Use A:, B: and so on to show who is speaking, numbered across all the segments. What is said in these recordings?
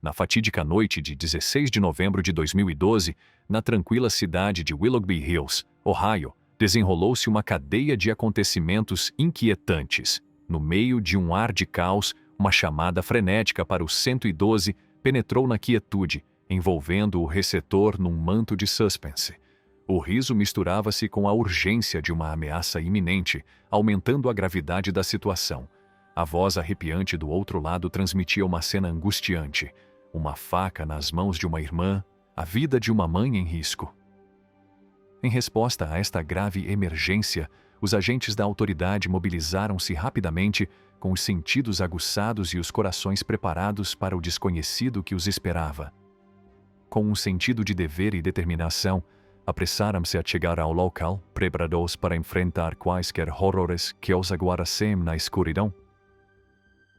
A: na fatídica noite de 16 de novembro de 2012, na tranquila cidade de Willoughby Hills, Ohio, desenrolou-se uma cadeia de acontecimentos inquietantes. No meio de um ar de caos, uma chamada frenética para o 112 penetrou na quietude, envolvendo o receptor num manto de suspense. O riso misturava-se com a urgência de uma ameaça iminente, aumentando a gravidade da situação. A voz arrepiante do outro lado transmitia uma cena angustiante. Uma faca nas mãos de uma irmã, a vida de uma mãe em risco. Em resposta a esta grave emergência, os agentes da autoridade mobilizaram-se rapidamente, com os sentidos aguçados e os corações preparados para o desconhecido que os esperava. Com um sentido de dever e determinação, apressaram-se a chegar ao local, preparados para enfrentar quaisquer horrores que os aguardassem na escuridão.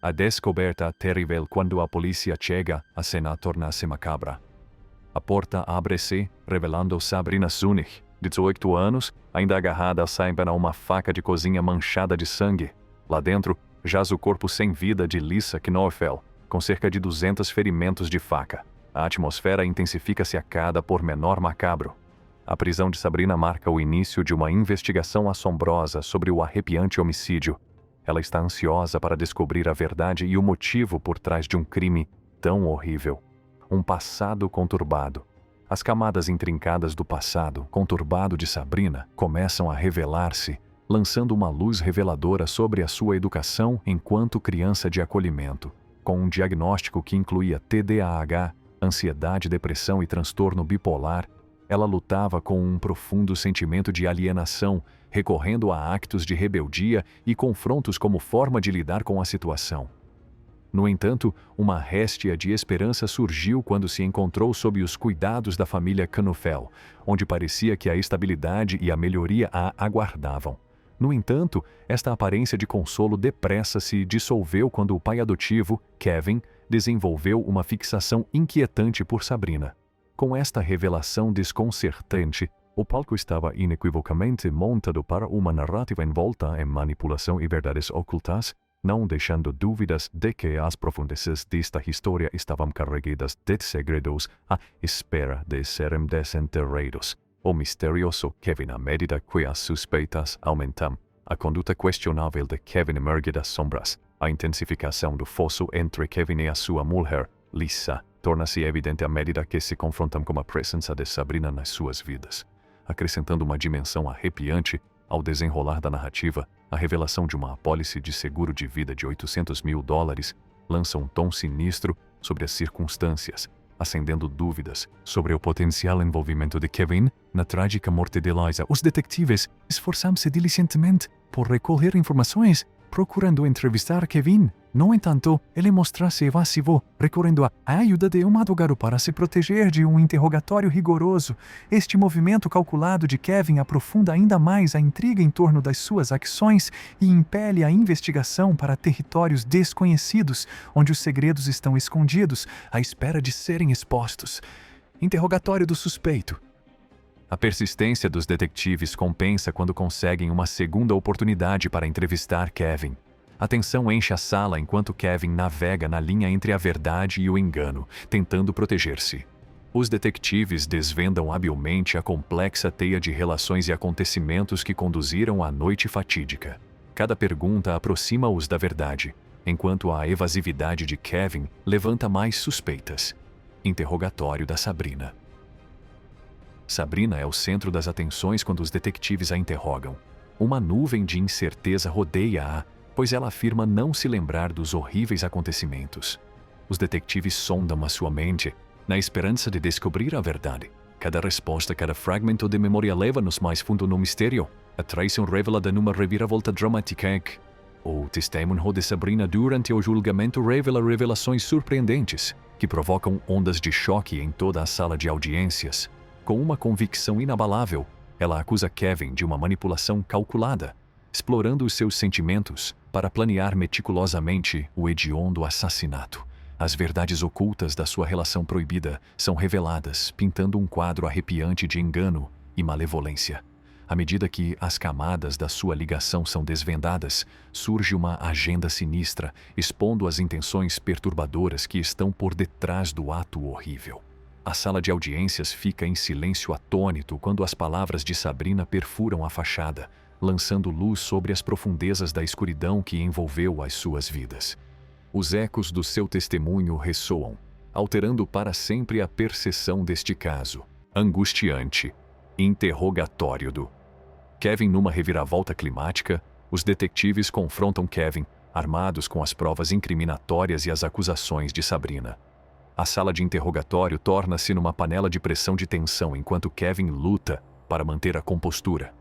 A: A descoberta terrível quando a polícia chega, a cena torna-se macabra. A porta abre-se, revelando Sabrina Zunicht, de 18 anos, ainda agarrada a saiba a uma faca de cozinha manchada de sangue. Lá dentro, jaz o corpo sem vida de Lisa Kneufel, com cerca de 200 ferimentos de faca. A atmosfera intensifica-se a cada pormenor macabro. A prisão de Sabrina marca o início de uma investigação assombrosa sobre o arrepiante homicídio. Ela está ansiosa para descobrir a verdade e o motivo por trás de um crime tão horrível. Um passado conturbado. As camadas intrincadas do passado conturbado de Sabrina começam a revelar-se, lançando uma luz reveladora sobre a sua educação enquanto criança de acolhimento, com um diagnóstico que incluía TDAH, ansiedade, depressão e transtorno bipolar. Ela lutava com um profundo sentimento de alienação, recorrendo a actos de rebeldia e confrontos como forma de lidar com a situação. No entanto, uma réstia de esperança surgiu quando se encontrou sob os cuidados da família Kneufel, onde parecia que a estabilidade e a melhoria a aguardavam. No entanto, esta aparência de consolo depressa se dissolveu quando o pai adotivo, Kevin, desenvolveu uma fixação inquietante por Sabrina. Com esta revelação desconcertante, o palco estava inequivocamente montado para uma narrativa envolta em manipulação e verdades ocultas, não deixando dúvidas de que as profundezas desta história estavam carregadas de segredos à espera de serem desenterrados. O misterioso Kevin, à medida que as suspeitas aumentam, a conduta questionável de Kevin emerge das sombras, a intensificação do fosso entre Kevin e a sua mulher, Lisa, torna-se evidente à medida que se confrontam com a presença de Sabrina nas suas vidas, acrescentando uma dimensão arrepiante ao desenrolar da narrativa. A revelação de uma apólice de seguro de vida de $800 mil lança um tom sinistro sobre as circunstâncias, acendendo dúvidas sobre o potencial envolvimento de Kevin na trágica morte de Lisa. Os detetives esforçam-se diligentemente por recolher informações, procurando entrevistar Kevin. No entanto, ele mostra-se evasivo, recorrendo à ajuda de um advogado para se proteger de um interrogatório rigoroso. Este movimento calculado de Kevin aprofunda ainda mais a intriga em torno das suas ações e impele a investigação para territórios desconhecidos, onde os segredos estão escondidos, à espera de serem expostos. Interrogatório do suspeito. A persistência dos detetives compensa quando conseguem uma segunda oportunidade para entrevistar Kevin. A tensão enche a sala enquanto Kevin navega na linha entre a verdade e o engano, tentando proteger-se. Os detetives desvendam habilmente a complexa teia de relações e acontecimentos que conduziram à noite fatídica. Cada pergunta aproxima-os da verdade, enquanto a evasividade de Kevin levanta mais suspeitas. Interrogatório da Sabrina. Sabrina é o centro das atenções quando os detetives a interrogam. Uma nuvem de incerteza rodeia-a, pois ela afirma não se lembrar dos horríveis acontecimentos. Os detetives sondam a sua mente, na esperança de descobrir a verdade. Cada resposta, cada fragmento de memória leva-nos mais fundo no mistério. A traição revelada numa reviravolta dramática. O testemunho de Sabrina durante o julgamento revela revelações surpreendentes, que provocam ondas de choque em toda a sala de audiências. Com uma convicção inabalável, ela acusa Kevin de uma manipulação calculada, explorando os seus sentimentos para planear meticulosamente o hediondo assassinato. As verdades ocultas da sua relação proibida são reveladas, pintando um quadro arrepiante de engano e malevolência. À medida que as camadas da sua ligação são desvendadas, surge uma agenda sinistra, expondo as intenções perturbadoras que estão por detrás do ato horrível. A sala de audiências fica em silêncio atônito quando as palavras de Sabrina perfuram a fachada, lançando luz sobre as profundezas da escuridão que envolveu as suas vidas. Os ecos do seu testemunho ressoam, alterando para sempre a percepção deste caso. Angustiante. Interrogatório do Kevin. Numa reviravolta climática, os detetives confrontam Kevin, armados com as provas incriminatórias e as acusações de Sabrina. A sala de interrogatório torna-se numa panela de pressão de tensão enquanto Kevin luta para manter a compostura.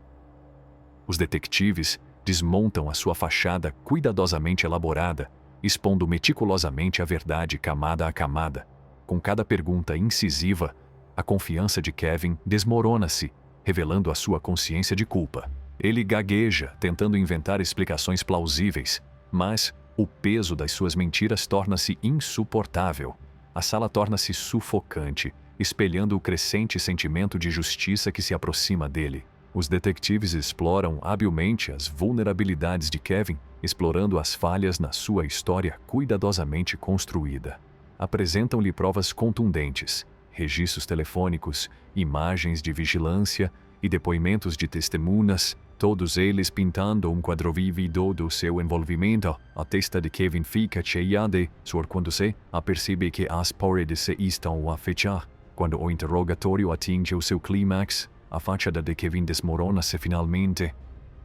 A: Os detetives desmontam a sua fachada cuidadosamente elaborada, expondo meticulosamente a verdade camada a camada. Com cada pergunta incisiva, a confiança de Kevin desmorona-se, revelando a sua consciência de culpa. Ele gagueja, tentando inventar explicações plausíveis, mas o peso das suas mentiras torna-se insuportável. A sala torna-se sufocante, espelhando o crescente sentimento de justiça que se aproxima dele. Os detetives exploram habilmente as vulnerabilidades de Kevin, explorando as falhas na sua história cuidadosamente construída. Apresentam-lhe provas contundentes, registros telefônicos, imagens de vigilância e depoimentos de testemunhas, todos eles pintando um quadro vívido do seu envolvimento. A testa de Kevin fica cheia de suor quando se apercebe que as paredes se estão a fechar. Quando o interrogatório atinge o seu clímax, a fachada de Kevin desmorona-se finalmente.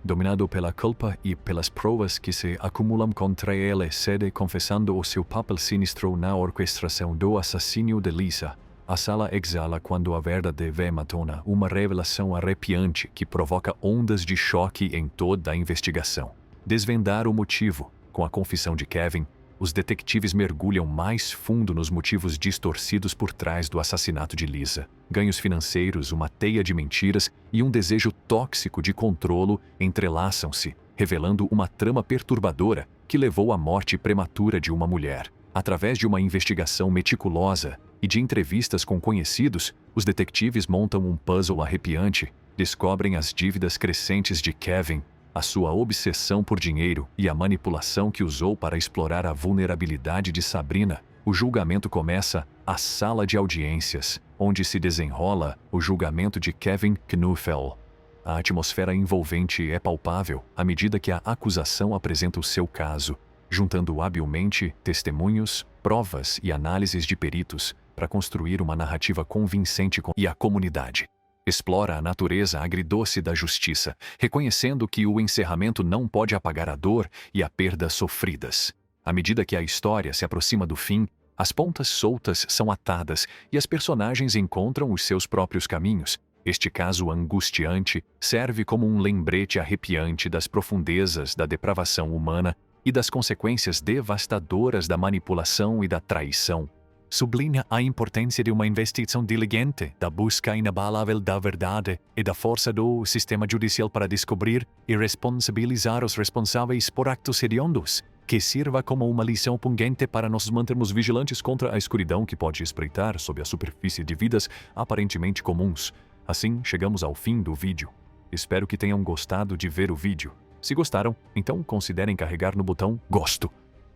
A: Dominado pela culpa e pelas provas que se acumulam contra ele, cede confessando o seu papel sinistro na orquestração do assassínio de Lisa. A sala exala quando a verdade vem à tona, uma revelação arrepiante que provoca ondas de choque em toda a investigação. Desvendar o motivo. Com a confissão de Kevin, os detetives mergulham mais fundo nos motivos distorcidos por trás do assassinato de Lisa. Ganhos financeiros, uma teia de mentiras e um desejo tóxico de controlo entrelaçam-se, revelando uma trama perturbadora que levou à morte prematura de uma mulher. Através de uma investigação meticulosa e de entrevistas com conhecidos, os detetives montam um puzzle arrepiante, descobrem as dívidas crescentes de Kevin, a sua obsessão por dinheiro e a manipulação que usou para explorar a vulnerabilidade de Sabrina. O julgamento começa à sala de audiências, onde se desenrola o julgamento de Kevin Knuffel. A atmosfera envolvente é palpável à medida que a acusação apresenta o seu caso, juntando habilmente testemunhos, provas e análises de peritos para construir uma narrativa convincente e a comunidade. Explora a natureza agridoce da justiça, reconhecendo que o encerramento não pode apagar a dor e a perda sofridas. À medida que a história se aproxima do fim, as pontas soltas são atadas e as personagens encontram os seus próprios caminhos. Este caso angustiante serve como um lembrete arrepiante das profundezas da depravação humana e das consequências devastadoras da manipulação e da traição. Sublinha a importância de uma investigação diligente, da busca inabalável da verdade e da força do sistema judicial para descobrir e responsabilizar os responsáveis por atos hediondos, que sirva como uma lição pungente para nos mantermos vigilantes contra a escuridão que pode espreitar sob a superfície de vidas aparentemente comuns. Assim, chegamos ao fim do vídeo. Espero que tenham gostado de ver o vídeo. Se gostaram, então considerem carregar no botão Gosto.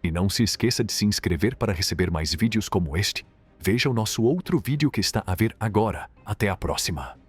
A: E não se esqueça de se inscrever para receber mais vídeos como este. Veja o nosso outro vídeo que está a ver agora. Até a próxima!